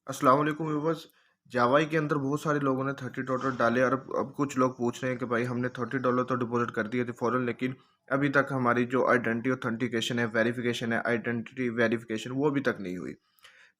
अस्सलाम वालेकुम व्यूअर्स। जावाई के अंदर बहुत सारे लोगों ने $30 डाले और अब कुछ लोग पूछ रहे हैं कि भाई हमने $30 तो डिपॉजिट कर दिए थे फ़ौरन, लेकिन अभी तक हमारी जो आइडेंटिटी ऑथेंटिकेशन है, वेरिफिकेशन है, आइडेंटिटी वेरिफिकेशन वो अभी तक नहीं हुई।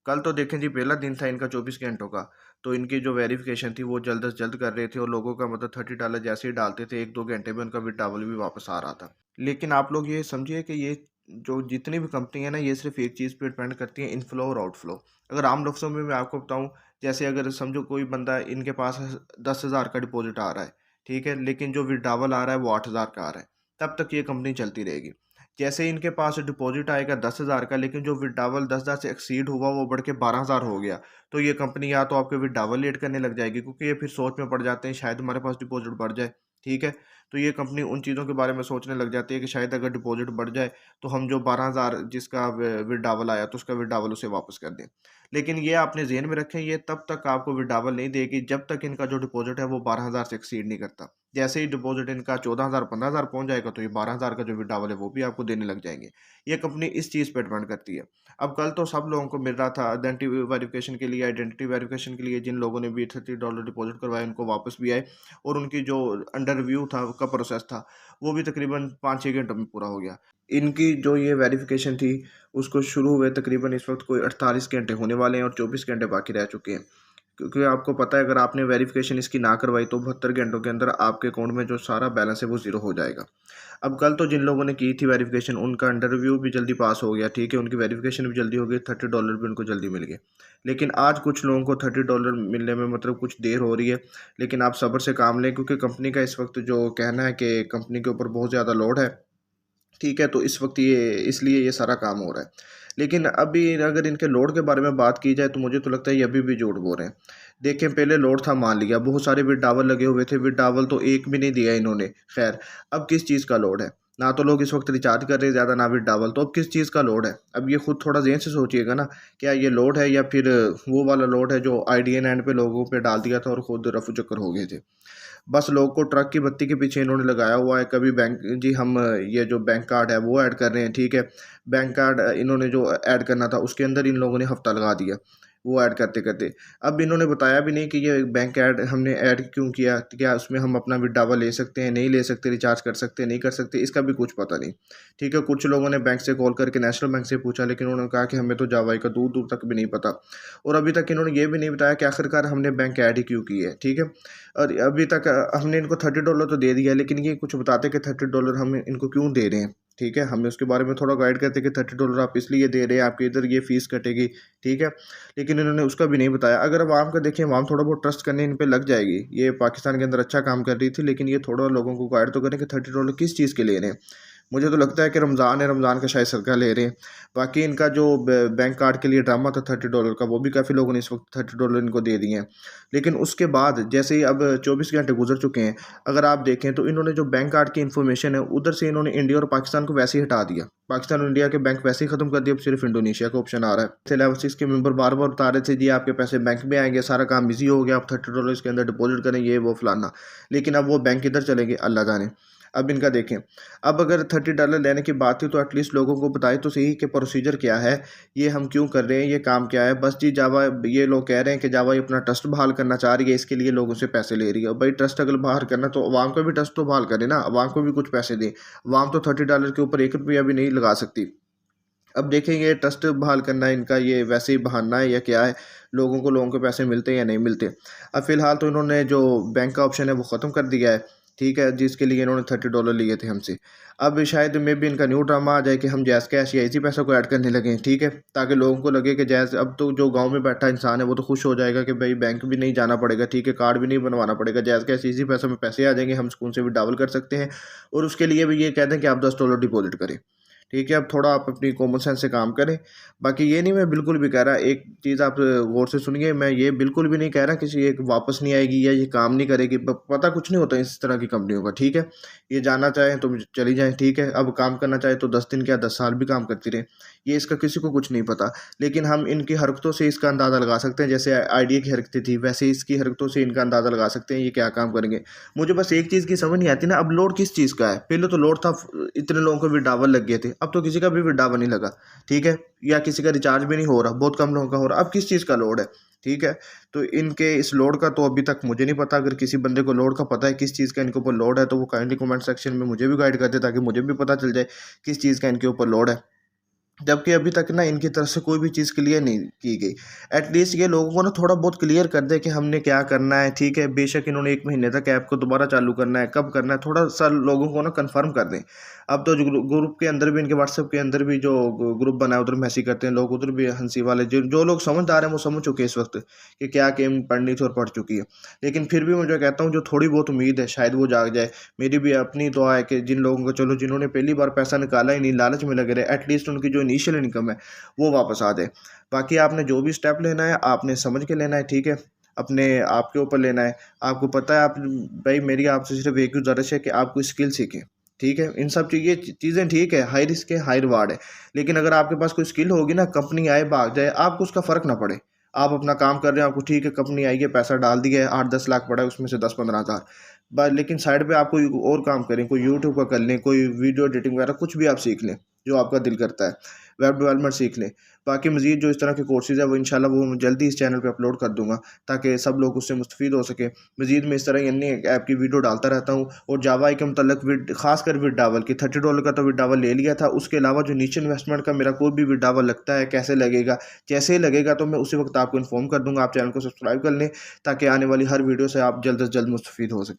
कल तो देखें जी, पहला दिन था इनका 24 घंटों का, तो इनकी जो वेरिफिकेशन थी वो जल्द से जल्द कर रहे थे और लोगों का मतलब $30 जैसे ही डालते थे 1-2 घंटे में उनका विड्रॉवल भी वापस आ रहा था। लेकिन आप लोग ये समझिए कि ये जो जितनी भी कंपनी है ना, ये सिर्फ एक चीज़ पे डिपेंड करती है, इनफ्लो और आउटफ्लो। अगर आम लफ्ज़ों में मैं आपको बताऊँ, जैसे अगर समझो कोई बंदा इनके पास 10,000 का डिपॉजिट आ रहा है, ठीक है? लेकिन जो विड्रॉवल आ रहा है वो 8,000 का आ रहा है, तब तक ये कंपनी चलती रहेगी। जैसे ही इनके पास डिपॉजिट आएगा 10,000 का, लेकिन जो विड्रॉवल 10,000 से एक्सीड हुआ वो बढ़ के 12,000 हो गया, तो ये कंपनी या तो आपके विड्रॉवल लेट करने लग जाएगी, क्योंकि ये फिर सोच में पड़ जाते हैं शायद हमारे पास डिपॉजिट बढ़ जाए, ठीक है? तो ये कंपनी उन चीज़ों के बारे में सोचने लग जाती है कि शायद अगर डिपॉजिट बढ़ जाए तो हम जो 12,000 जिसका विड्रॉवल आया तो उसका विड्रॉवल उसे वापस कर दें। लेकिन ये आपने ज़हन में रखें, ये तब तक आपको विड्रॉवल नहीं देगी जब तक इनका जो डिपॉजिट है वो 12,000 से एक्सीड नहीं करता। जैसे ही डिपॉजिट इनका 14,000 15,000 पहुंच जाएगा तो ये 12,000 का जो विड्रॉवल है वो भी आपको देने लग जाएंगे। ये कंपनी इस चीज़ पे डिपेंड करती है। अब कल तो सब लोगों को मिल रहा था आइडेंटिटी वेरिफिकेशन के लिए जिन लोगों ने भी $30 डिपॉजिट करवाए उनको वापस भी आए, और उनकी जो अंडर रिव्यू था का प्रोसेस था वो भी तकरीबन 5-6 घंटों में पूरा हो गया। इनकी जो ये वेरिफिकेशन थी उसको शुरू हुए तकरीबन इस वक्त कोई 48 घंटे होने वाले हैं और 24 घंटे बाकी रह चुके हैं। क्योंकि आपको पता है, अगर आपने वेरिफिकेशन इसकी ना करवाई तो 72 घंटों के अंदर आपके अकाउंट में जो सारा बैलेंस है वो ज़ीरो हो जाएगा। अब कल तो जिन लोगों ने की थी वेरिफिकेशन उनका अंडर रिव्यू भी जल्दी पास हो गया, ठीक है, उनकी वेरिफिकेशन भी जल्दी हो गई, $30 भी उनको जल्दी मिल गए। लेकिन आज कुछ लोगों को $30 मिलने में मतलब कुछ देर हो रही है, लेकिन आप सब्र से काम लें, क्योंकि कंपनी का इस वक्त जो कहना है कि कंपनी के ऊपर बहुत ज़्यादा लोड है, ठीक है, तो इस वक्त ये इसलिए ये सारा काम हो रहा है। लेकिन अभी अगर इनके लोड के बारे में बात की जाए तो मुझे तो लगता है ये अभी भी झूठ बोल रहे हैं। देखें, पहले लोड था मान लिया, बहुत सारे विड्रॉवल लगे हुए थे, विड्रॉवल तो एक भी नहीं दिया इन्होंने। खैर, अब किस चीज़ का लोड है? ना तो लोग इस वक्त रिचार्ज कर रहे हैं ज़्यादा, ना विड्रॉवल, तो अब किस चीज़ का लोड है? अब ये खुद थोड़ा ज़हन से सोचिएगा ना, क्या ये लोड है या फिर वो वाला लोड है जो आईडीएन एंड पे लोगों पे डाल दिया था और खुद रफू चक्कर हो गए थे। बस लोग को ट्रक की बत्ती के पीछे इन्होंने लगाया हुआ है। कभी बैंक जी हम ये जो बैंक कार्ड है वो ऐड कर रहे हैं, ठीक है। बैंक कार्ड इन्होंने जो ऐड करना था उसके अंदर इन लोगों ने हफ्ता लगा दिया वो ऐड करते करते। अब इन्होंने बताया भी नहीं कि ये बैंक ऐड हमने ऐड क्यों किया, क्या उसमें हम अपना विड्रॉवल ले सकते हैं, नहीं ले सकते, रिचार्ज कर सकते हैं, नहीं कर सकते, इसका भी कुछ पता नहीं, ठीक है। कुछ लोगों ने बैंक से कॉल करके नेशनल बैंक से पूछा, लेकिन उन्होंने कहा कि हमें तो जावाई का दूर दूर तक भी नहीं पता, और अभी तक इन्होंने ये भी नहीं बताया कि आखिरकार हमने बैंक ऐड ही क्यों की है, ठीक है। और अभी तक हमने इनको $30 तो दे दिया, लेकिन ये कुछ बताते कि $30 हम इनको क्यों दे रहे हैं, ठीक है। हमें उसके बारे में थोड़ा गाइड करते कि $30 आप इसलिए दे रहे हैं, आपके इधर ये फीस कटेगी, ठीक है। लेकिन इन्होंने उसका भी नहीं बताया। अगर अवाम का देखें, अवाम थोड़ा बहुत ट्रस्ट करने इन पे लग जाएगी। ये पाकिस्तान के अंदर अच्छा काम कर रही थी, लेकिन ये थोड़ा लोगों को गाइड तो करें कि $30 किस चीज़ के ले रहे हैं। मुझे तो लगता है कि रमज़ान है, रमज़ान का शायद सदका ले रहे हैं। बाकी इनका जो बैंक कार्ड के लिए ड्रामा था $30 का, वो भी काफ़ी लोगों ने इस वक्त $30 इनको दे दिए हैं। लेकिन उसके बाद जैसे ही अब 24 घंटे गुजर चुके हैं, अगर आप देखें तो इन्होंने जो बैंक कार्ड की इन्फॉर्मेशन है उधर से इन्होंने इंडिया और पाकिस्तान को वैसे ही हटा दिया। पाकिस्तान और इंडिया के बैंक वैसे ही खत्म कर दिए, अब सिर्फ इंडोनेशिया का ऑप्शन आ रहा है। लेवल 6 के मेंबर बार बार बता रहे थे जी आपके पैसे बैंक में आएंगे, सारा काम बिजी हो गया, आप $30 इसके अंदर डिपॉजिट करें, ये वो फलाना। लेकिन अब वो बैंक किधर चलेंगे अल्लाह जाने। अब इनका देखें, अब अगर $30 लेने की बात थी तो एटलीस्ट लोगों को बताए तो सही कि प्रोसीजर क्या है, ये हम क्यों कर रहे हैं, ये काम क्या है। बस जी जावा, ये लोग कह रहे हैं कि जावा ये अपना ट्रस्ट बहाल करना चाह रही है, इसके लिए लोगों से पैसे ले रही है। भाई ट्रस्ट अगर बहाल करना तो अवाम का भी ट्रस्ट तो बहाल करे ना, अवाम को भी कुछ पैसे दें। अवाम तो $30 के ऊपर 1 रुपया भी नहीं लगा सकती। अब देखेंगे ट्रस्ट बहाल करना इनका ये वैसे ही बहाना है या क्या है, लोगों के पैसे मिलते हैं या नहीं मिलते। अब फ़िलहाल तो इन्होंने जो बैंक का ऑप्शन है वो ख़त्म कर दिया है, ठीक है, जिसके लिए इन्होंने $30 लिए थे हमसे। अब शायद मे बी इनका न्यू ड्रामा आ जाए कि हम जैज़ कैश या इसी पैसों को ऐड करने लगे, ठीक है, ताकि लोगों को लगे कि जैज़, अब तो जो गाँव में बैठा इंसान है वो तो खुश हो जाएगा कि भाई बैंक भी नहीं जाना पड़ेगा, ठीक है, कार्ड भी नहीं बनवाना पड़ेगा, जैज़ कैश इसी पैसों में पैसे आ जाएंगे, हम सुकून से विड्रॉवल कर सकते हैं। और उसके लिए भी ये कह दें कि आप $10 डिपॉजिट करें, ठीक है। अब थोड़ा आप अपनी कॉमन सेंस से काम करें। बाकी ये नहीं, मैं बिल्कुल भी कह रहा, एक चीज़ आप गौर से सुनिए, मैं ये बिल्कुल भी नहीं कह रहा किसी एक वापस नहीं आएगी या ये काम नहीं करेगी। पता कुछ नहीं होता इस तरह की कंपनियों का, ठीक है। ये जाना चाहें तो चली जाएँ, ठीक है। अब काम करना चाहे तो 10 दिन क्या 10 साल भी काम करती रहें, ये इसका किसी को कुछ नहीं पता। लेकिन हम इनकी हरकतों से इसका अंदाज़ा लगा सकते हैं, जैसे आईडिया की हरकतें थी वैसे इसकी हरकतों से इनका अंदाज़ा लगा सकते हैं ये क्या काम करेंगे। मुझे बस एक चीज़ की समझ नहीं आती ना, अब लोड किस चीज़ का है? पहले तो लोड था, इतने लोगों को विड्रॉवल लग गए थे, अब तो किसी का भी विड्रॉवल नहीं लगा, ठीक है, या किसी का रिचार्ज भी नहीं हो रहा, बहुत कम लोगों का हो रहा, अब किस चीज़ का लोड है, ठीक है। तो इनके इस लोड का तो अभी तक मुझे नहीं पता, अगर किसी बंदे को लोड का पता है किस चीज़ का इनके ऊपर लोड है तो वो काइंडली कमेंट सेक्शन में मुझे भी गाइड कर दे, ताकि मुझे भी पता चल जाए किस चीज़ का इनके ऊपर लोड है। जबकि अभी तक ना इनकी तरफ से कोई भी चीज़ क्लियर नहीं की गई। एटलीस्ट ये लोगों को ना थोड़ा बहुत क्लियर कर दे कि हमने क्या करना है, ठीक है। बेशक इन्होंने 1 महीने तक ऐप को दोबारा चालू करना है, कब करना है, थोड़ा-सा लोगों को ना कन्फर्म कर दें। अब तो जो ग्रुप के अंदर भी, इनके व्हाट्सएप के अंदर भी जो ग्रुप बना है उधर मैसेज करते हैं लोग, उधर भी हँसी वाले जो जो लोग समझदार हैं वो समझ चुके हैं इस वक़्त कि क्या गेम पढ़नी थी और पढ़ चुकी है। लेकिन फिर भी मैं जो कहता हूँ, जो थोड़ी बहुत उम्मीद है शायद वो जाग जाए। मेरी भी अपनी दुआ है कि जिन लोगों को, चलो जिन्होंने पहली बार पैसा निकाला ही नहीं, लालच में लगे रहे, एटलीस्ट उनकी जो इनिशियल इनकम है वो वापस आ जाए। बाकी आपने जो भी स्टेप लेना है आपने समझ के लेना है, ठीक है? अपने आप के ऊपर लेना है। आपको पता है, आप भाई मेरी आपसे सिर्फ़ एक गुज़ारिश है कि आप कोई स्किल सीखें, ठीक है? इन सब चीज़ें ठीक है, हाई रिस्क है, हाई रिवार्ड है। लेकिन अगर आपके पास कोई स्किल होगी ना, कंपनी आए, भाग जाए, आपको उसका फ़र्क ना पड़े। आप अपना काम कर रहे हैं, आपको ठीक है, कंपनी आई है, पैसा डाल दिया है, 8-10 लाख पड़ा है, उसमें से 10-15 हज़ार। लेकिन साइड पे आप कोई और काम करें, कोई यूट्यूब का कर लें, कोई वीडियो एडिटिंग वगैरह कुछ भी आप सीख लें, जो आपका दिल करता है। वेब डेवलपमेंट सीख लें। बाकी मज़ीद जो इस तरह के कोर्सेज़ हैं वो इंशाल्लाह वो मैं जल्दी इस चैनल पे अपलोड कर दूँगा, ताकि सब लोग उससे मुस्तफ़ीद हो सकें। मज़ीद मैं इस तरह की अन्य ऐप की वीडियो डालता रहता हूँ, और जावा के मुतल्लिक़ ख़ासकर विड्रावल की $30 का तो विड्रावल ले लिया था। उसके अलावा जो इनिशियल इन्वेस्टमेंट का मेरा कोई भी विड्रावल लगता है, कैसे लगेगा, जैसे ही लगेगा तो मैं उसी वक़्त आपको इन्फॉर्म कर दूँगा। आप चैनल को सब्सक्राइब कर लें, ताकि आने वाली हर वीडियो से आप जल्द से जल्द मुस्तफ़ीद हो सकें।